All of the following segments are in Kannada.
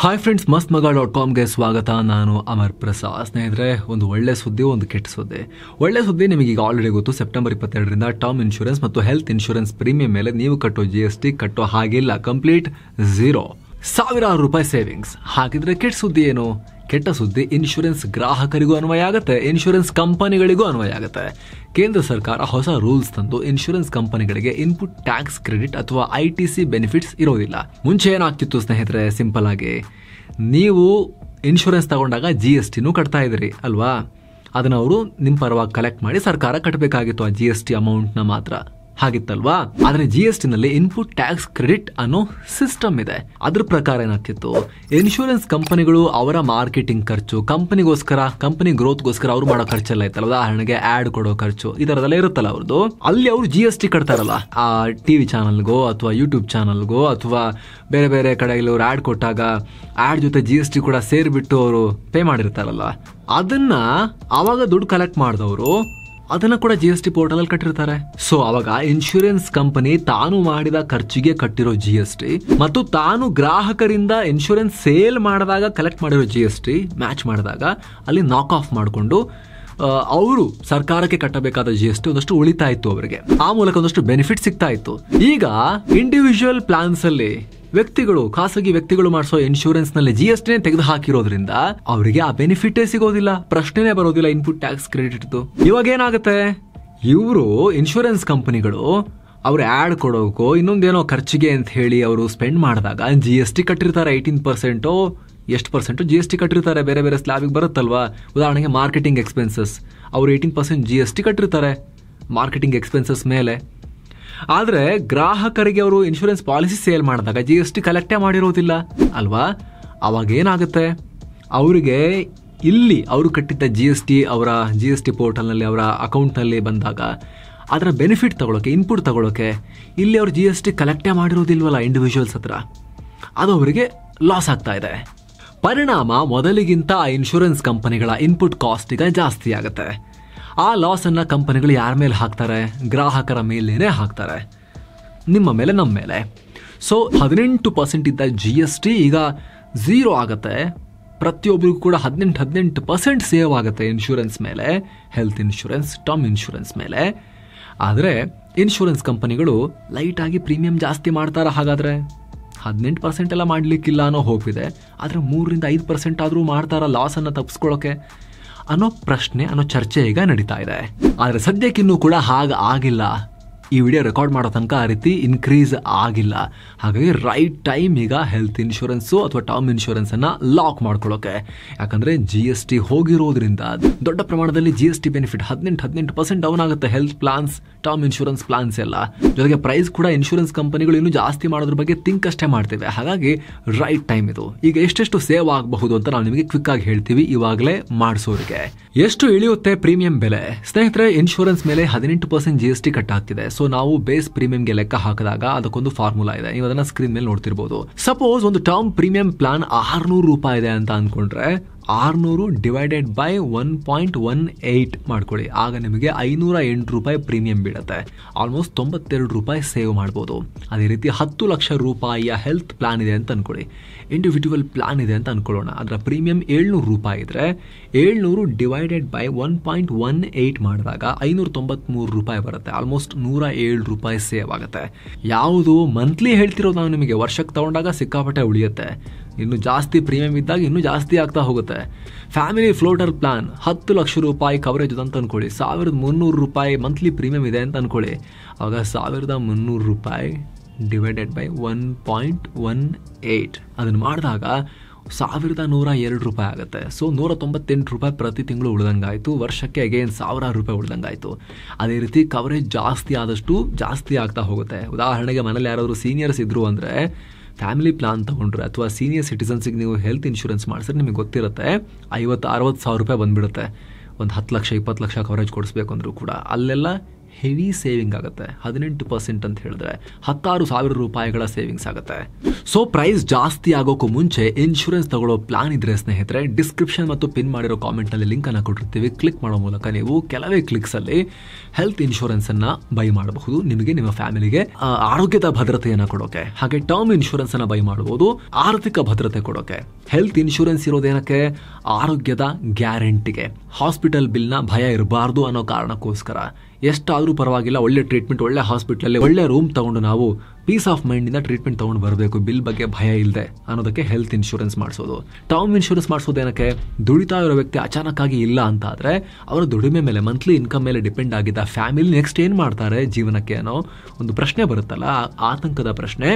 ಹಾಯ್ ಫ್ರೆಂಡ್ಸ್, mastmaga.comಗೆ ಸ್ವಾಗತ. ನಾನು ಅಮರ್ ಪ್ರಸಾದ್. ಸ್ನೇಹಿತರೆ, ಒಂದು ಒಳ್ಳೆ ಸುದ್ದಿ, ಒಂದು ಕೆಟ್ಟ ಸುದ್ದಿ. ಒಳ್ಳೆ ಸುದ್ದಿ ನಿಮಗೆ ಈಗ ಆಲ್ರೆಡಿ ಗೊತ್ತು. ಸೆಪ್ಟೆಂಬರ್ 22ರಿಂದ ಟರ್ಮ್ ಇನ್ಶೂರೆನ್ಸ್ ಮತ್ತು ಹೆಲ್ತ್ ಇನ್ಶೂರೆನ್ಸ್ ಪ್ರೀಮಿಯಂ ಮೇಲೆ ನೀವು ಕಟ್ಟೋ GST ಕಟ್ಟೋ ಹಾಗಿಲ್ಲ. ಕಂಪ್ಲೀಟ್ ಝೀರೋ, ಸಾವಿರಾರು ರೂಪಾಯಿ ಸೇವಿಂಗ್ಸ್. ಹಾಗಿದ್ರೆ ಕೆಟ್ಟ ಸುದ್ದಿ ಏನು? ಕೆಟ್ಟ ಸುದ್ದಿ, ಇನ್ಶೂರೆನ್ಸ್ ಗ್ರಾಹಕರಿಗೂ ಅನ್ವಯ ಆಗುತ್ತೆ, ಇನ್ಶೂರೆನ್ಸ್ ಕಂಪನಿಗಳಿಗೂ ಅನ್ವಯ ಆಗುತ್ತೆ. ಕೇಂದ್ರ ಸರ್ಕಾರ ಹೊಸ ರೂಲ್ಸ್ ತಂದು ಇನ್ಶೂರೆನ್ಸ್ ಕಂಪನಿಗಳಿಗೆ ಇನ್ಪುಟ್ ಟ್ಯಾಕ್ಸ್ ಕ್ರೆಡಿಟ್ ಅಥವಾ ITC ಬೆನಿಫಿಟ್ಸ್ ಇರೋದಿಲ್ಲ. ಮುಂಚೆ ಏನಾಗ್ತಿತ್ತು ಸ್ನೇಹಿತರೆ, ಸಿಂಪಲ್ ಆಗಿ ನೀವು ಇನ್ಶೂರೆನ್ಸ್ ತಗೊಂಡಾಗ GSTನೂ ಕಟ್ತಾ ಇದ್ರಿ ಅಲ್ವಾ? ಅದನ್ನ ಅವರು ನಿಮ್ಮ ಪರವಾಗಿ ಕಲೆಕ್ಟ್ ಮಾಡಿ ಸರ್ಕಾರ ಕಟ್ಟಬೇಕಾಗಿತ್ತು ಆ GST ಅಮೌಂಟ್ನ ಮಾತ್ರ. ಹಾಗಿತ್ತಲ್ವಾ? ಆದ್ರೆ GST ನಲ್ಲಿ ಇನ್ಪುಟ್ ಟ್ಯಾಕ್ಸ್ ಕ್ರೆಡಿಟ್ ಅನ್ನೋ ಸಿಸ್ಟಮ್ ಇದೆ. ಅದ್ರ ಪ್ರಕಾರ ಏನಾಗ್ತಿತ್ತು, ಇನ್ಶೂರೆನ್ಸ್ ಕಂಪನಿಗಳು ಅವರ ಮಾರ್ಕೆಟಿಂಗ್ ಖರ್ಚು, ಕಂಪನಿ ಗ್ರೋತ್ಗೋಸ್ಕರ ಅವ್ರು ಮಾಡೋ ಖರ್ಚೆಲ್ಲ ಇತ್ತಲ್ಲ, ಉದಾಹರಣೆಗೆ ಆಡ್ ಕೊಡೋ ಖರ್ಚು, ಈ ತರದೆಲ್ಲ ಇರುತ್ತಲ್ಲ ಅವ್ರದ್ದು, ಅಲ್ಲಿ ಅವರು GST ಕಟ್ತಾರಲ್ಲ. ಆ TV ಚಾನಲ್ಗೋ ಅಥವಾ ಯೂಟ್ಯೂಬ್ ಚಾನಲ್ಗೋ ಅಥವಾ ಬೇರೆ ಬೇರೆ ಕಡೆಯಲ್ಲಿ ಅವ್ರು ಆಡ್ ಕೊಟ್ಟಾಗ ಆಡ್ ಜೊತೆ GST ಕೂಡ ಸೇರಿಬಿಟ್ಟು ಅವರು ಪೇ ಮಾಡಿರ್ತಾರಲ್ಲ, ಅದನ್ನ ಅವಾಗ ದುಡ್ಡು ಕಲೆಕ್ಟ್ ಮಾಡಿದವರು ಅದನ್ನ ಕೂಡ GST ಪೋರ್ಟಲ್ ಅಲ್ಲಿ ಕಟ್ಟಿರ್ತಾರೆ. ಸೊ ಅವಾಗ ಇನ್ಶೂರೆನ್ಸ್ ಕಂಪನಿ ತಾನು ಮಾಡಿದ ಖರ್ಚಿಗೆ ಕಟ್ಟಿರೋ GST ಮತ್ತು ತಾನು ಗ್ರಾಹಕರಿಂದ ಇನ್ಶೂರೆನ್ಸ್ ಸೇಲ್ ಮಾಡಿದಾಗ ಕಲೆಕ್ಟ್ ಮಾಡಿರೋ GST ಮ್ಯಾಚ್ ಮಾಡಿದಾಗ ಅಲ್ಲಿ ನಾಕ್ ಆಫ್ ಮಾಡಿಕೊಂಡು ಅವರು ಸರ್ಕಾರಕ್ಕೆ ಕಟ್ಟಬೇಕಾದ GST ಒಂದಷ್ಟು ಉಳಿತಾ ಇತ್ತು ಅವರಿಗೆ. ಆ ಮೂಲಕ ಒಂದಷ್ಟು ಬೆನಿಫಿಟ್ ಸಿಗ್ತಾ ಇತ್ತು. ಈಗ ಇಂಡಿವಿಜುವಲ್ ಪ್ಲಾನ್ಸ್ ಅಲ್ಲಿ ಖಾಸಗಿ ವ್ಯಕ್ತಿಗಳು ಮಾಡಿಸೋ ಇನ್ಶೂರೆನ್ಸ್ ನಲ್ಲಿ GST ತೆಗೆದು ಹಾಕಿರೋದ್ರಿಂದ ಅವರಿಗೆ ಆ ಬೆನಿಫಿಟೇ ಸಿಗೋದಿಲ್ಲ, ಪ್ರಶ್ನೆನೇ ಬರೋದಿಲ್ಲ ಇನ್ಪುಟ್ ಟ್ಯಾಕ್ಸ್ ಕ್ರೆಡಿಟ್. ಇವಾಗ ಏನಾಗುತ್ತೆ, ಇವರು ಇನ್ಶೂರೆನ್ಸ್ ಕಂಪನಿಗಳು ಅವ್ರು ಆಡ್ ಕೊಡೋಕೋ ಇನ್ನೊಂದೇನೋ ಖರ್ಚಿಗೆ ಅಂತ ಹೇಳಿ ಅವರು ಸ್ಪೆಂಡ್ ಮಾಡಿದಾಗ GST ಕಟ್ಟಿರ್ತಾರೆ. 18% ಎಷ್ಟು ಪರ್ಸೆಂಟ್ GST ಕಟ್ಟಿರ್ತಾರೆ. ಬೇರೆ ಬೇರೆ ಸ್ಲಾಬಿಗೆ ಬರುತ್ತಲ್ವಾ. ಉದಾಹರಣೆಗೆ ಮಾರ್ಕೆಟಿಂಗ್ ಎಕ್ಸ್ಪೆನ್ಸಸ್, ಅವರು 18% GST ಕಟ್ಟಿರ್ತಾರೆ ಮಾರ್ಕೆಟಿಂಗ್ ಎಕ್ಸ್ಪೆನ್ಸಸ್ ಮೇಲೆ. ಆದ್ರೆ ಗ್ರಾಹಕರಿಗೆ ಅವರು ಇನ್ಶೂರೆನ್ಸ್ ಪಾಲಿಸಿ ಸೇಲ್ ಮಾಡಿದಾಗ GST ಕಲೆಕ್ಟೇ ಮಾಡಿರೋದಿಲ್ಲ ಅಲ್ವಾ? ಅವಾಗ ಏನಾಗುತ್ತೆ, ಅವರಿಗೆ ಇಲ್ಲಿ ಅವರು ಕಟ್ಟಿದ್ದ GST ಅವರ GST ಪೋರ್ಟಲ್ನಲ್ಲಿ ಅವರ ಅಕೌಂಟ್ನಲ್ಲಿ ಬಂದಾಗ ಅದರ ಬೆನಿಫಿಟ್ ತಗೊಳ್ಳೋಕೆ, ಇನ್ಪುಟ್ ತಗೊಳ್ಳೋಕೆ ಇಲ್ಲಿ ಅವರು GST ಕಲೆಕ್ಟೇ ಮಾಡಿರೋದಿಲ್ವಲ್ಲ ಇಂಡಿವಿಜುವಲ್ಸ್ ಹತ್ರ, ಅದು ಅವರಿಗೆ ಲಾಸ್ ಆಗ್ತಾ ಇದೆ. ಪರಿಣಾಮ ಮೊದಲಿಗಿಂತ ಆ ಇನ್ಶೂರೆನ್ಸ್ ಕಂಪನಿಗಳ ಇನ್ಪುಟ್ ಕಾಸ್ಟ್ ಈಗ ಜಾಸ್ತಿ ಆಗುತ್ತೆ. ಆ ಲಾಸ್ ಅನ್ನ ಕಂಪನಿಗಳು ಯಾರ ಮೇಲೆ ಹಾಕ್ತಾರೆ? ಗ್ರಾಹಕರ ಮೇಲೇನೆ ಹಾಕ್ತಾರೆ, ನಿಮ್ಮ ಮೇಲೆ, ನಮ್ಮ ಮೇಲೆ. ಸೊ 18% ಇದ್ದ GST ಈಗ ಝೀರೋ ಆಗುತ್ತೆ. ಪ್ರತಿಯೊಬ್ಬರಿಗೂ ಕೂಡ 18% ಸೇವ್ ಆಗುತ್ತೆ ಇನ್ಶೂರೆನ್ಸ್ ಮೇಲೆ, ಹೆಲ್ತ್ ಇನ್ಶೂರೆನ್ಸ್, ಟರ್ಮ್ ಇನ್ಶೂರೆನ್ಸ್ ಮೇಲೆ. ಆದರೆ ಇನ್ಶೂರೆನ್ಸ್ ಕಂಪನಿಗಳು ಲೈಟಾಗಿ ಪ್ರೀಮಿಯಂ ಜಾಸ್ತಿ ಮಾಡ್ತಾರ. ಹಾಗಾದ್ರೆ 18% ಎಲ್ಲ ಮಾಡಲಿಕ್ಕಿಲ್ಲ ಅನ್ನೋ ಹೋಪ್ ಇದೆ. ಆದರೆ 3-5% ಆದರೂ ಮಾಡ್ತಾರ ಲಾಸ್ ಅನ್ನು ತಪ್ಪಿಸ್ಕೊಳ್ಳೋಕೆ ಅನ್ನೋ ಪ್ರಶ್ನೆ, ಅನ್ನೋ ಚರ್ಚೆ ಈಗ ನಡೀತಾ ಇದೆ. ಆದರೆ ಸದ್ಯಕ್ಕಿನ್ನೂ ಕೂಡ ಆಗಿಲ್ಲ. ಈ ವಿಡಿಯೋ ರೆಕಾರ್ಡ್ ಮಾಡೋ ತನಕ ಆ ರೀತಿ ಇನ್ಕ್ರೀಸ್ ಆಗಿಲ್ಲ. ಹಾಗಾಗಿ ರೈಟ್ ಟೈಮ್ ಈಗ ಹೆಲ್ತ್ ಇನ್ಶೂರೆನ್ಸು ಅಥವಾ ಟರ್ಮ್ ಇನ್ಶೂರೆನ್ಸ್ ಅನ್ನ ಲಾಕ್ ಮಾಡ್ಕೊಳ್ಳೋಕೆ. ಯಾಕಂದ್ರೆ GST ಹೋಗಿರೋದ್ರಿಂದ ದೊಡ್ಡ ಪ್ರಮಾಣದಲ್ಲಿ GST ಬೆನಿಫಿಟ್ 18% ಡೌನ್ ಆಗುತ್ತೆ health plans, term insurance plans ಎಲ್ಲ. ಜೊತೆಗೆ ಪ್ರೈಸ್ ಕೂಡ ಇನ್ಶೂರೆನ್ಸ್ ಕಂಪನಿಗಳು ಇನ್ನೂ ಜಾಸ್ತಿ ಮಾಡೋದ್ರ ಬಗ್ಗೆ ಥಿಂಕ್ ಅಷ್ಟೇ ಮಾಡ್ತೇವೆ. ಹಾಗಾಗಿ ರೈಟ್ ಟೈಮ್ ಇದು. ಈಗ ಎಷ್ಟೆಷ್ಟು ಸೇವ್ ಆಗಬಹುದು ಅಂತ ನಾವು ನಿಮಗೆ ಕ್ವಿಕ್ ಆಗಿ ಹೇಳ್ತೀವಿ ಇವಾಗಲೇ ಮಾಡಿಸೋರಿಗೆ. ಎಷ್ಟು ಇಳಿಯುತ್ತೆ ಪ್ರೀಮಿಯಂ ಬೆಲೆ? ಸ್ನೇಹಿತರೆ, ಇನ್ಶೂರೆನ್ಸ್ ಮೇಲೆ 18% GST ಕಟ್ ಆಗ್ತಿದೆ. ಸೊ ನಾವು ಬೇಸ್ ಪ್ರೀಮಿಯಂಗೆ ಲೆಕ್ಕ ಹಾಕಿದಾಗ ಅದಕ್ಕೊಂದು ಫಾರ್ಮುಲಾ ಇದೆ, ನೀವು ಅದನ್ನ ಸ್ಕ್ರೀನ್ ಮೇಲೆ ನೋಡ್ತಿರ್ಬೋದು. ಸಪೋಸ್ ಒಂದು ಟರ್ಮ್ ಪ್ರೀಮಿಯಂ ಪ್ಲಾನ್ 600 ರೂಪಾಯಿ ಇದೆ ಅಂತ ಅನ್ಕೊಂಡ್ರೆ 600 ಡಿವೈಡೆಡ್ ಬೈ 1.18 ಮಾಡ್ಕೊಳ್ಳಿ. ಆಗ ನಿಮಗೆ 508 ರೂಪಾಯಿ ಪ್ರೀಮಿಯಂ ಬೀಳುತ್ತೆ. ಆಲ್ಮೋಸ್ಟ್ 92 ರೂಪಾಯಿ ಸೇವ್ ಮಾಡ್ಬೋದು. ಅದೇ ರೀತಿ 10 ಲಕ್ಷ ರೂಪಾಯಿಯ ಹೆಲ್ತ್ ಪ್ಲಾನ್ ಇದೆ ಅಂತ ಅನ್ಕೊಳ್ಳಿ, ಇಂಡಿವಿಜುವಲ್ ಪ್ಲಾನ್ ಇದೆ ಅಂತ ಅನ್ಕೊಳ್ಳೋಣ. ಅದರ ಪ್ರೀಮಿಯಂ 700 ರೂಪಾಯಿ ಇದ್ರೆ 700 ಡಿವೈಡೆಡ್ ಬೈ 1.18 ಮಾಡಿದಾಗ 593 ರೂಪಾಯಿ ಬರುತ್ತೆ. ಆಲ್ಮೋಸ್ಟ್ 107 ರೂಪಾಯಿ ಸೇವ್ ಆಗುತ್ತೆ. ಯಾವುದು ಮಂತ್ಲಿ ಹೇಳ್ತಿರೋದು ನಾವು ನಿಮಗೆ, ವರ್ಷಕ್ಕೆ ತಗೊಂಡಾಗ ಸಿಕ್ಕಾಪಟ್ಟೆ ಉಳಿಯುತ್ತೆ. ಇನ್ನು ಜಾಸ್ತಿ ಪ್ರೀಮಿಯಂ ಇದ್ದಾಗ ಇನ್ನೂ ಜಾಸ್ತಿ ಆಗ್ತಾ ಹೋಗುತ್ತೆ. ಫ್ಯಾಮಿಲಿ ಫ್ಲೋಟರ್ ಪ್ಲಾನ್ 10 ಲಕ್ಷ ರೂಪಾಯಿ ಕವರೇಜ್ ಅಂತ ಅನ್ಕೊಳ್ಳಿ, 1300 ರೂಪಾಯಿ ಮಂತ್ಲಿ ಪ್ರೀಮಿಯಂ ಇದೆ ಅಂತ ಅನ್ಕೊಳ್ಳಿ. ಆಗ 1300 ರೂಪಾಯಿ ಡಿವೈಡೆಡ್ ಬೈ 1.18 ಅದನ್ನು ಮಾಡಿದಾಗ 1102 ರೂಪಾಯಿ ಆಗುತ್ತೆ. ಸೊ 198 ರೂಪಾಯಿ ಪ್ರತಿ ತಿಂಗಳು ಉಳಿದಂಗಾಯ್ತು. ವರ್ಷಕ್ಕೆ ಅಗೇನ್ 1000 ರೂಪಾಯಿ ಉಳಿದಂಗಾಯ್ತು. ಅದೇ ರೀತಿ ಕವರೇಜ್ ಜಾಸ್ತಿ ಆದಷ್ಟು ಜಾಸ್ತಿ ಆಗ್ತಾ ಹೋಗುತ್ತೆ. ಉದಾಹರಣೆಗೆ ಮನೇಲಿ ಯಾರಾದರೂ ಸೀನಿಯರ್ಸ್ ಇದ್ರು ಅಂದರೆ ಫ್ಯಾಮಿಲಿ ಪ್ಲಾನ್ ತಗೊಂಡ್ರೆ ಅಥವಾ ಸೀನಿಯರ್ ಸಿಟಿಸನ್ಸಿಗೆ ನೀವು ಹೆಲ್ತ್ ಇನ್ಶೂರೆನ್ಸ್ ಮಾಡಿಸಿದ್ರೆ ನಿಮಗೆ ಗೊತ್ತಿರುತ್ತೆ 50-60 ಸಾವಿರ ರೂಪಾಯಿ ಬಂದ್ಬಿಡುತ್ತೆ. ಒಂದು 10 ಲಕ್ಷ 20 ಲಕ್ಷ ಕವರೇಜ್ ಕೊಡಿಸ್ಬೇಕು ಅಂದರೂ ಕೂಡ ಅಲ್ಲೆಲ್ಲ ಹೆವಿ ಸೇವಿಂಗ್ ಆಗುತ್ತೆ. 18% ಅಂತ ಹೇಳಿದ್ರೆ 16,000 ರೂಪಾಯಿಗಳ ಸೇವಿಂಗ್ಸ್ ಆಗುತ್ತೆ. ಸೊ ಪ್ರೈಸ್ ಜಾಸ್ತಿ ಆಗೋಕ್ಕೂ ಮುಂಚೆ ಇನ್ಶೂರೆನ್ಸ್ ತಗೊಳ್ಳೋ ಪ್ಲಾನ್ ಇದ್ರೆ ಸ್ನೇಹಿತರೆ, ಡಿಸ್ಕ್ರಿಪ್ಷನ್ ಮತ್ತು ಪಿನ್ ಮಾಡಿರೋ ಕಾಮೆಂಟ್ ನಲ್ಲಿ ಲಿಂಕ್ ಅನ್ನು ಕೊಟ್ಟಿರ್ತೀವಿ. ಕ್ಲಿಕ್ ಮಾಡೋ ಮೂಲಕ ನೀವು ಕೆಲವೇ ಕ್ಲಿಕ್ಸ್ ಅಲ್ಲಿ ಹೆಲ್ತ್ ಇನ್ಶೂರೆನ್ಸ್ ಅನ್ನ ಬೈ ಮಾಡಬಹುದು. ನಿಮಗೆ ನಿಮ್ಮ ಫ್ಯಾಮಿಲಿಗೆ ಆರೋಗ್ಯದ ಭದ್ರತೆಯನ್ನ ಕೊಡೋಕೆ. ಹಾಗೆ ಟರ್ಮ್ ಇನ್ಶೂರೆನ್ಸ್ ಅನ್ನ ಬೈ ಮಾಡಬಹುದು, ಆರ್ಥಿಕ ಭದ್ರತೆ ಕೊಡೋಕೆ. ಹೆಲ್ತ್ ಇನ್ಶೂರೆನ್ಸ್ ಇರೋದೇನಕ್ಕೆ? ಆರೋಗ್ಯದ ಗ್ಯಾರಂಟಿಗೆ. ಹಾಸ್ಪಿಟಲ್ ಬಿಲ್ ನ ಭಯ ಇರಬಾರ್ದು ಅನ್ನೋ ಕಾರಣಕ್ಕೋಸ್ಕರ. ಎಷ್ಟಾದ್ರೂ ಪರವಾಗಿಲ್ಲ, ಒಳ್ಳೆ ಟ್ರೀಟ್ಮೆಂಟ್, ಒಳ್ಳೆ ಹಾಸ್ಪಿಟಲ್, ಒಳ್ಳೆ ರೂಮ್ ತಗೊಂಡು ನಾವು ಪೀಸ್ ಆಫ್ ಮೈಂಡ್ ಇಂದ ಟ್ರೀಟ್ಮೆಂಟ್ ತಗೊಂಡು ಬರಬೇಕು, ಬಿಲ್ ಬಗ್ಗೆ ಭಯ ಇಲ್ಲದೆ ಅನ್ನೋದಕ್ಕೆ ಹೆಲ್ತ್ ಇನ್ಶೂರೆನ್ಸ್ ಮಾಡಿಸೋದು. ಟರ್ಮ್ ಇನ್ಶೂರೆನ್ಸ್ ಮಾಡಿಸೋದೇನಕ್ಕೆ? ದುಡಿತಾ ಇರೋ ವ್ಯಕ್ತಿ ಅಚಾನಕ್ ಆಗಿ ಇಲ್ಲ ಅಂತ ಆದ್ರೆ ಅವರ ದುಡಿಮೆ ಮೇಲೆ, ಮಂತ್ಲಿ ಇನ್ಕಮ್ ಮೇಲೆ ಡಿಪೆಂಡ್ ಆಗಿದ್ದ ಫ್ಯಾಮಿಲಿ ನೆಕ್ಸ್ಟ್ ಏನ್ ಮಾಡ್ತಾರೆ ಜೀವನಕ್ಕೆ ಅನ್ನೋ ಒಂದು ಪ್ರಶ್ನೆ ಬರುತ್ತಲ್ಲ, ಆತಂಕದ ಪ್ರಶ್ನೆ.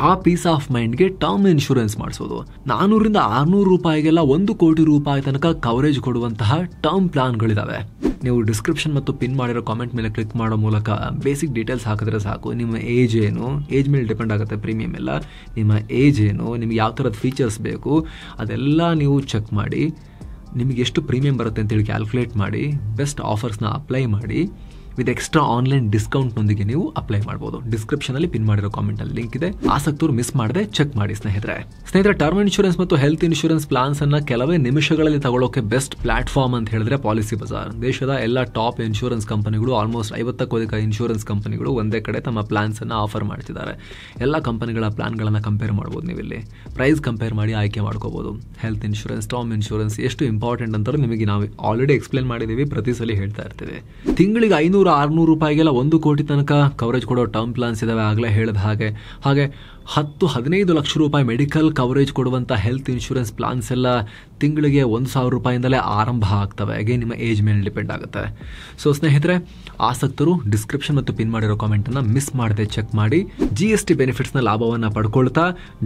ಆ ಪೀಸ್ ಆಫ್ ಮೈಂಡ್ಗೆ ಟರ್ಮ್ ಇನ್ಶೂರೆನ್ಸ್ ಮಾಡಿಸೋದು. 400ರಿಂದ 600 ರೂಪಾಯಿಗೆಲ್ಲ 1 ಕೋಟಿ ರೂಪಾಯಿ ತನಕ ಕವರೇಜ್ ಕೊಡುವಂತಹ ಟರ್ಮ್ ಪ್ಲಾನ್ಗಳಿದಾವೆ. ನೀವು ಡಿಸ್ಕ್ರಿಪ್ಷನ್ ಮತ್ತು ಪಿನ್ ಮಾಡಿರೋ ಕಾಮೆಂಟ್ ಮೇಲೆ ಕ್ಲಿಕ್ ಮಾಡೋ ಮೂಲಕ ಬೇಸಿಕ್ ಡೀಟೇಲ್ಸ್ ಹಾಕಿದ್ರೆ ಸಾಕು. ನಿಮ್ಮ ಏಜ್ ಏನು, ಏಜ್ ಮೇಲೆ ಡಿಪೆಂಡ್ ಆಗುತ್ತೆ ಪ್ರೀಮಿಯಂ ಎಲ್ಲ. ನಿಮ್ಮ ಏಜ್ ಏನು, ನಿಮ್ಗೆ ಯಾವ ಥರದ ಫೀಚರ್ಸ್ ಬೇಕು ಅದೆಲ್ಲ ನೀವು ಚೆಕ್ ಮಾಡಿ, ನಿಮಗೆ ಎಷ್ಟು ಪ್ರೀಮಿಯಂ ಬರುತ್ತೆ ಅಂತೇಳಿ ಕ್ಯಾಲ್ಕುಲೇಟ್ ಮಾಡಿ, ಬೆಸ್ಟ್ ಆಫರ್ಸ್ನ ಅಪ್ಲೈ ಮಾಡಿ, ವಿತ್ ಎಕ್ಸ್ಟ್ರಾ ಆನ್ಲೈನ್ ಡಿಸ್ಕೌಂಟ್ನೊಂದಿಗೆ ನೀವು ಅಪ್ಲೈ ಮಾಡ್ಬೋದು. ಡಿಸ್ಕ್ರಿಪ್ಷನಲ್ಲಿ ಪಿನ್ ಮಾಡಿರೋ ಕಾಮೆಂಟಲ್ಲಿ ಲಿಂಕ್ ಇದೆ. ಆಸಕ್ತರು ಮಿಸ್ ಮಾಡದೆ ಚೆಕ್ ಮಾಡಿ ಸ್ನೇಹಿತರೆ. ಟರ್ಮ್ ಇನ್ಶೂರೆನ್ಸ್ ಮತ್ತು ಹೆಲ್ತ್ ಇನ್ಶೂರೆನ್ಸ್ ಪ್ಲಾನ್ಸ್ ಅನ್ನ ಕೆಲವೇ ನಿಮಿಷಗಳಲ್ಲಿ ತಗೊಳ್ಳೋಕೆ ಬೆಸ್ಟ್ ಪ್ಲಾಟ್ಫಾರ್ಮ್ ಅಂತ ಹೇಳಿದ್ರೆ ಪಾಲಿಸಿ ಬಜಾರ್. ದೇಶದ ಎಲ್ಲ ಟಾಪ್ ಇನ್ಶೂರೆನ್ಸ್ ಕಂಪನಿಗಳು, ಆಲ್ಮೋಸ್ಟ್ 50ಕ್ಕೂ ಅಧಿಕ ಇನ್ಶೂರೆನ್ಸ್ ಕಂಪನಿಗಳು ಒಂದೇ ಕಡೆ ತಮ್ಮ ಪ್ಲಾನ್ಸ್ ಅನ್ನ ಆಫರ್ ಮಾಡ್ತಿದ್ದಾರೆ. ಎಲ್ಲ ಕಂಪನಿಗಳ ಪ್ಲಾನ್ಗಳನ್ನ ಕಂಪೇರ್ ಮಾಡ್ಬೋದು. ನೀವು ಇಲ್ಲಿ ಪ್ರೈಸ್ ಕಂಪೇರ್ ಮಾಡಿ ಆಯ್ಕೆ ಮಾಡ್ಕೋಬಹುದು. ಹೆಲ್ತ್ ಇನ್ಶೂರೆನ್ಸ್, ಟರ್ಮ್ ಇನ್ಶೂರೆನ್ಸ್ ಎಷ್ಟು ಇಂಪಾರ್ಟೆಂಟ್ ಅಂತ ನಿಮಗೆ ನಾವು ಆಲ್ರೆಡಿ ಎಕ್ಸ್ಪ್ಲೇನ್ ಮಾಡಿದೀವಿ, ಪ್ರತಿ ಸಲ ಹೇಳ್ತಾ ಇರ್ತೀವಿ. ತಿಂಗಳಿಗೆ 500-600 ರೂಪಾಯಿಗೆಲ್ಲ 1 ಕೋಟಿ ತನಕ ಕವರೇಜ್ ಕೊಡೋ ಟರ್ಮ್ ಪ್ಲಾನ್ಸ್ ಇದಾವೆ, ಆಗಲೇ ಹೇಳಿದ ಹಾಗೆ. ಹಾಗೆ 10-15 ಲಕ್ಷ ರೂಪಾಯಿ ಮೆಡಿಕಲ್ ಕವರೇಜ್ ಕೊಡುವಂಥ ಹೆಲ್ತ್ ಇನ್ಶೂರೆನ್ಸ್ ಪ್ಲಾನ್ಸ್ ಎಲ್ಲ ತಿಂಗಳಿಗೆ 1,000 ರೂಪಾಯಿಂದಲೇ ಆರಂಭ ಆಗ್ತವೆ. ಹಾಗೆ ನಿಮ್ಮ ಏಜ್ ಮೇಲೆ ಡಿಪೆಂಡ್ ಆಗುತ್ತೆ. ಸೊ ಸ್ನೇಹಿತರೆ, ಆಸಕ್ತರು ಡಿಸ್ಕ್ರಿಪ್ಷನ್ ಮತ್ತು ಪಿನ್ ಮಾಡಿರೋ ಕಾಮೆಂಟನ್ನು ಮಿಸ್ ಮಾಡದೆ ಚೆಕ್ ಮಾಡಿ. GST ಬೆನಿಫಿಟ್ಸ್ನ ಲಾಭವನ್ನು ಪಡ್ಕೊಳ್ತಾ,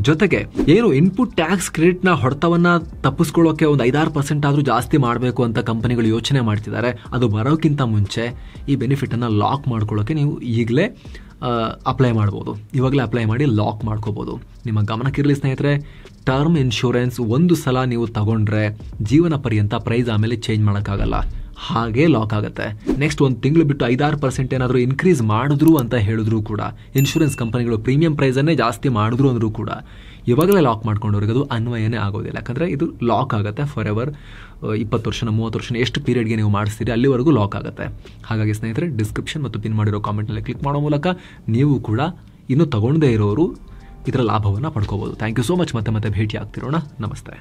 ಜೊತೆಗೆ ಏನು ಇನ್ಪುಟ್ ಟ್ಯಾಕ್ಸ್ ಕ್ರೆಡಿಟ್ನ ಹೊಡೆತವನ್ನ ತಪ್ಪಿಸ್ಕೊಳ್ಳೋಕೆ ಒಂದು 5-6% ಆದರೂ ಜಾಸ್ತಿ ಮಾಡಬೇಕು ಅಂತ ಕಂಪನಿಗಳು ಯೋಚನೆ ಮಾಡ್ತಿದ್ದಾರೆ. ಅದು ಬರೋಕ್ಕಿಂತ ಮುಂಚೆ ಈ ಬೆನಿಫಿಟ್ ಅನ್ನ ಲಾಕ್ ಮಾಡ್ಕೊಳ್ಳೋಕೆ ನೀವು ಈಗಲೇ ಅಪ್ಲೈ ಮಾಡ್ಬೋದು. ಇವಾಗಲೇ ಅಪ್ಲೈ ಮಾಡಿ ಲಾಕ್ ಮಾಡ್ಕೋಬೋದು. ನಿಮ್ಮ ಗಮನಕ್ಕಿರಲಿ ಸ್ನೇಹಿತರೆ, ಟರ್ಮ್ ಇನ್ಶೂರೆನ್ಸ್ ಒಂದು ಸಲ ನೀವು ತಗೊಂಡ್ರೆ ಜೀವನ ಪರ್ಯಂತ ಪ್ರೈಸ್ ಆಮೇಲೆ ಚೇಂಜ್ ಮಾಡೋಕ್ಕಾಗಲ್ಲ, ಹಾಗೆ ಲಾಕ್ ಆಗುತ್ತೆ. ನೆಕ್ಸ್ಟ್ 1 ತಿಂಗಳು ಬಿಟ್ಟು 5-6% ಏನಾದರೂ ಇನ್ಕ್ರೀಸ್ ಮಾಡಿದ್ರು ಅಂತ ಹೇಳಿದ್ರು ಕೂಡ, ಇನ್ಶೂರೆನ್ಸ್ ಕಂಪನಿಗಳು ಪ್ರೀಮಿಯಂ ಪ್ರೈಸನ್ನೇ ಜಾಸ್ತಿ ಮಾಡಿದ್ರು ಅಂದ್ರೂ ಕೂಡ ಇವಾಗಲೇ ಲಾಕ್ ಮಾಡ್ಕೊಂಡವ್ರಿಗೆ ಅದು ಅನ್ವಯನೇ ಆಗೋದಿಲ್ಲ. ಯಾಕಂದರೆ ಇದು ಲಾಕ್ ಆಗುತ್ತೆ ಫಾರ್ ಎವರ್. 20 ವರ್ಷ 30 ವರ್ಷ ಎಷ್ಟು ಪೀರಿಯಡ್ಗೆ ನೀವು ಮಾಡಿಸ್ತೀರಿ ಅಲ್ಲಿವರೆಗೂ ಲಾಕ್ ಆಗುತ್ತೆ. ಹಾಗಾಗಿ ಸ್ನೇಹಿತರೆ, ಡಿಸ್ಕ್ರಿಪ್ಷನ್ ಮತ್ತು ಪಿನ್ ಮಾಡಿರೋ ಕಾಮೆಂಟ್ನಲ್ಲಿ ಕ್ಲಿಕ್ ಮಾಡೋ ಮೂಲಕ ನೀವು ಕೂಡ ಇನ್ನೂ ತಗೊಂಡೇ ಇರೋರು ಇದರ ಲಾಭವನ್ನು ಪಡ್ಕೋಬಹುದು. Thank you so much. ಮತ್ತೆ ಭೇಟಿ ಆಗ್ತಿರೋಣ. ನಮಸ್ತೆ.